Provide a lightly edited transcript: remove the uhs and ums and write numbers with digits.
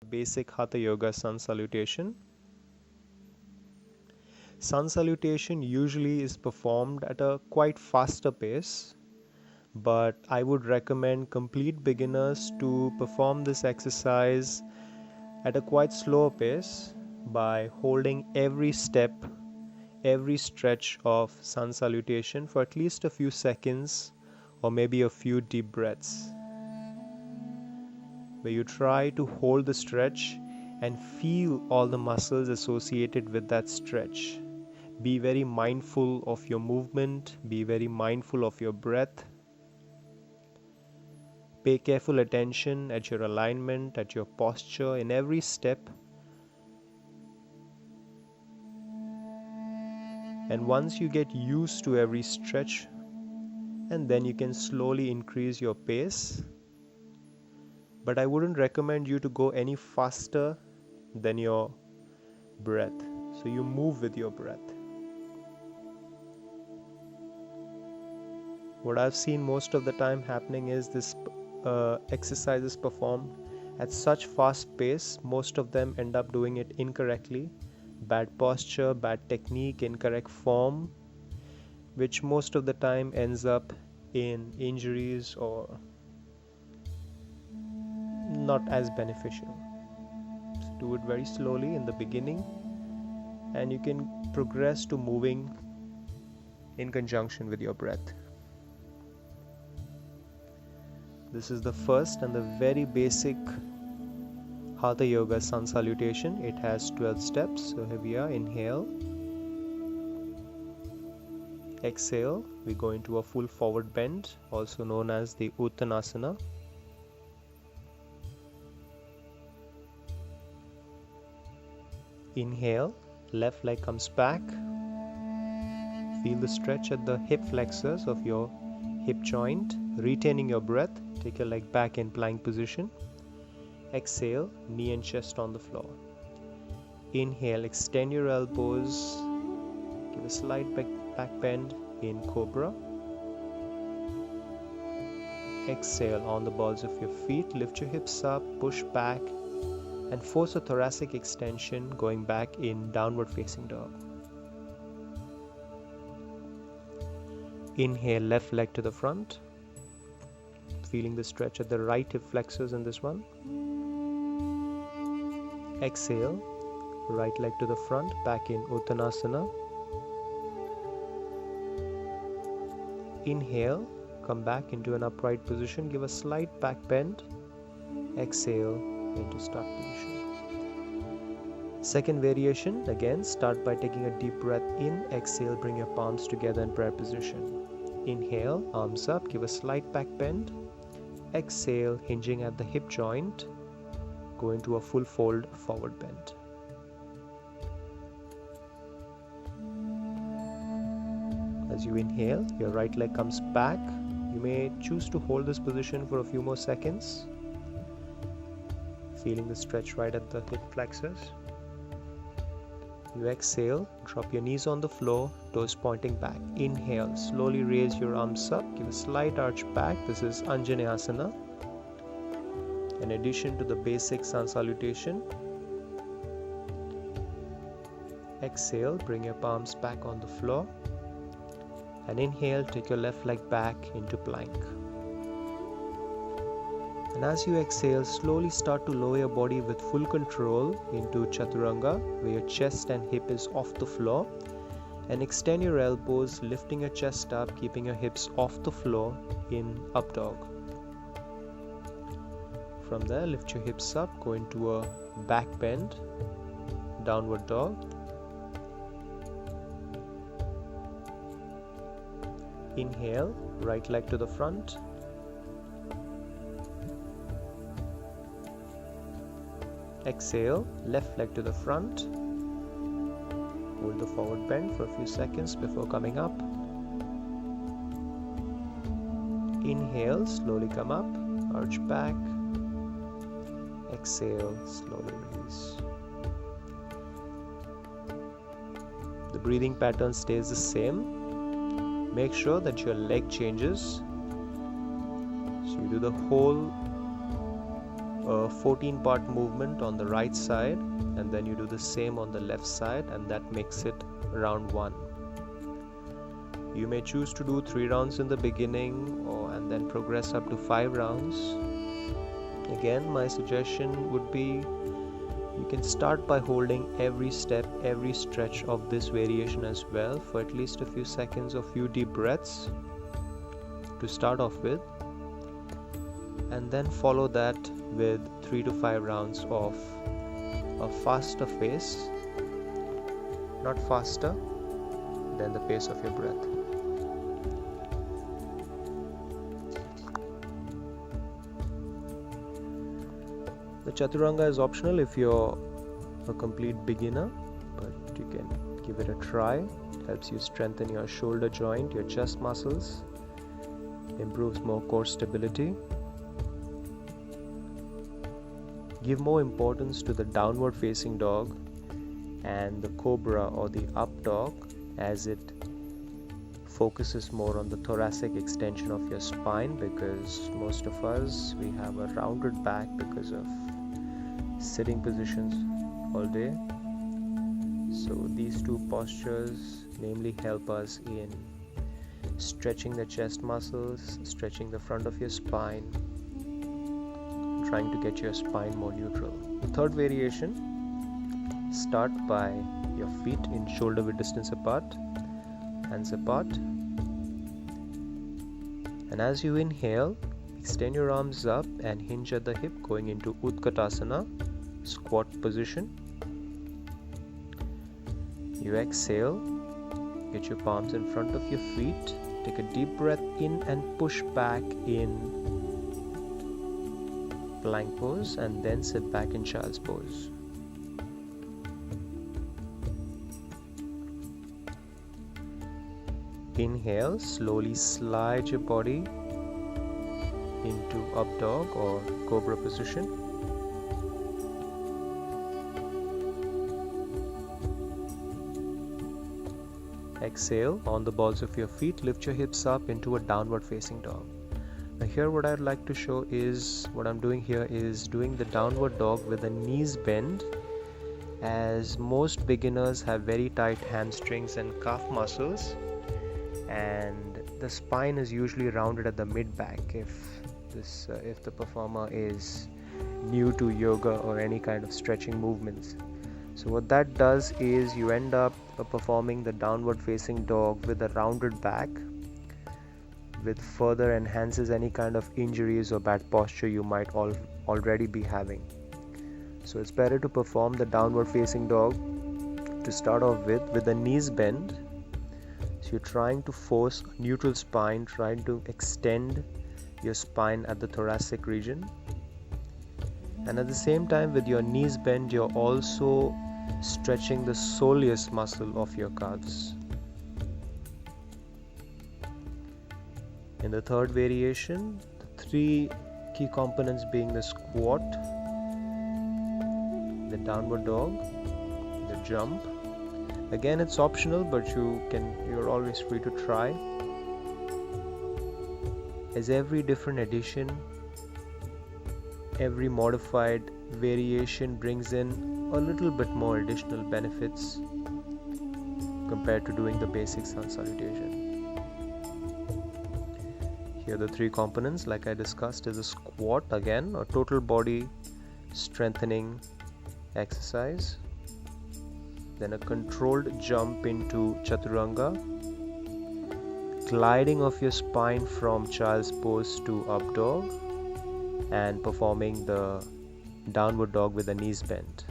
Basic Hatha Yoga Sun Salutation. Sun Salutation usually is performed at a quite faster pace, but I would recommend complete beginners to perform this exercise at a quite slower pace by holding every step, every stretch of Sun Salutation for at least a few seconds or maybe a few deep breaths, where you try to hold the stretch and feel all the muscles associated with that stretch. Be very mindful of your movement, be very mindful of your breath. Pay careful attention at your alignment, at your posture in every step. And once you get used to every stretch, and then you can slowly increase your pace. But I wouldn't recommend you to go any faster than your breath. So you move with your breath. What I've seen most of the time happening is this exercise is performed at such fast pace, most of them end up doing it incorrectly. Bad posture, bad technique, incorrect form, which most of the time ends up in injuries or not as beneficial. So do it very slowly in the beginning, and you can progress to moving in conjunction with your breath. This is the first and the very basic Hatha Yoga Sun Salutation. It has 12 steps. So here we are. Inhale. Exhale. We go into a full forward bend, also known as the Utkatasana. Inhale. Left leg comes back. Feel the stretch at the hip flexors of your hip joint. Retaining your breath, take your leg back in plank position. Exhale, knee and chest on the floor. Inhale, extend your elbows. Give a slight back bend in Cobra. Exhale, on the balls of your feet, lift your hips up, push back, and force a thoracic extension going back in Downward Facing Dog. Inhale, left leg to the front. Feeling the stretch at the right hip flexors in this one. Exhale, right leg to the front, back in Uttanasana. Inhale, come back into an upright position, give a slight back bend. Exhale into start position. Second variation, again start by taking a deep breath in. Exhale, bring your palms together in prayer position. Inhale, arms up, give a slight back bend. Exhale, hinging at the hip joint, go into a full fold forward bend. As you inhale, your right leg comes back. You may choose to hold this position for a few more seconds, feeling the stretch right at the hip flexors. You exhale, drop your knees on the floor, toes pointing back. Inhale, slowly raise your arms up, give a slight arch back. This is Anjaneyasana. In addition to the basic Sun Salutation. Exhale, bring your palms back on the floor. And inhale, take your left leg back into plank. And as you exhale, slowly start to lower your body with full control into Chaturanga, where your chest and hip is off the floor. And extend your elbows, lifting your chest up, keeping your hips off the floor in Up Dog. From there, lift your hips up, go into a back bend, Downward Dog. Inhale, right leg to the front. Exhale, left leg to the front. Hold the forward bend for a few seconds before coming up. Inhale, slowly come up, arch back. Exhale, slowly release. The breathing pattern stays the same. Make sure that your leg changes. So you do the whole a 14-part movement on the right side, and then you do the same on the left side, and that makes it round 1. You may choose to do 3 rounds in the beginning and then progress up to 5 rounds. Again, my suggestion would be you can start by holding every step, every stretch of this variation as well for at least a few seconds or few deep breaths to start off with, and then follow that with 3 to 5 rounds of a faster pace, not faster than the pace of your breath. The Chaturanga is optional if you're a complete beginner, but you can give it a try. It helps you strengthen your shoulder joint, your chest muscles, improves more core stability. Give more importance to the downward facing dog and the cobra or the up dog, as it focuses more on the thoracic extension of your spine, because most of us, we have a rounded back because of sitting positions all day. So these two postures namely help us in stretching the chest muscles, stretching the front of your spine, trying to get your spine more neutral. The third variation, start by your feet in shoulder width distance apart, hands apart, and as you inhale, extend your arms up and hinge at the hip, going into Utkatasana, squat position. You exhale, get your palms in front of your feet, take a deep breath in and push back in plank pose, and then sit back in child's pose. Inhale, slowly slide your body into up dog or cobra position. Exhale, on the balls of your feet, lift your hips up into a downward facing dog. Now here what I'd like to show is, what I'm doing here is doing the downward dog with the knees bent, as most beginners have very tight hamstrings and calf muscles, and the spine is usually rounded at the mid back if the performer is new to yoga or any kind of stretching movements. So what that does is you end up performing the downward facing dog with a rounded back, which further enhances any kind of injuries or bad posture you might already be having. So it's better to perform the downward facing dog to start off with the knees bent. So you're trying to force neutral spine, trying to extend your spine at the thoracic region, and at the same time with your knees bent, you're also stretching the soleus muscle of your calves. In the third variation, the 3 key components being the squat, the downward dog, the jump. Again, it's optional, but you're always free to try, as every different edition, every modified variation brings in a little bit more additional benefits compared to doing the basics on salutation. Here the 3 components, like I discussed, is a squat, again a total body strengthening exercise, then a controlled jump into Chaturanga, gliding of your spine from child's pose to up dog, and performing the downward dog with the knees bent.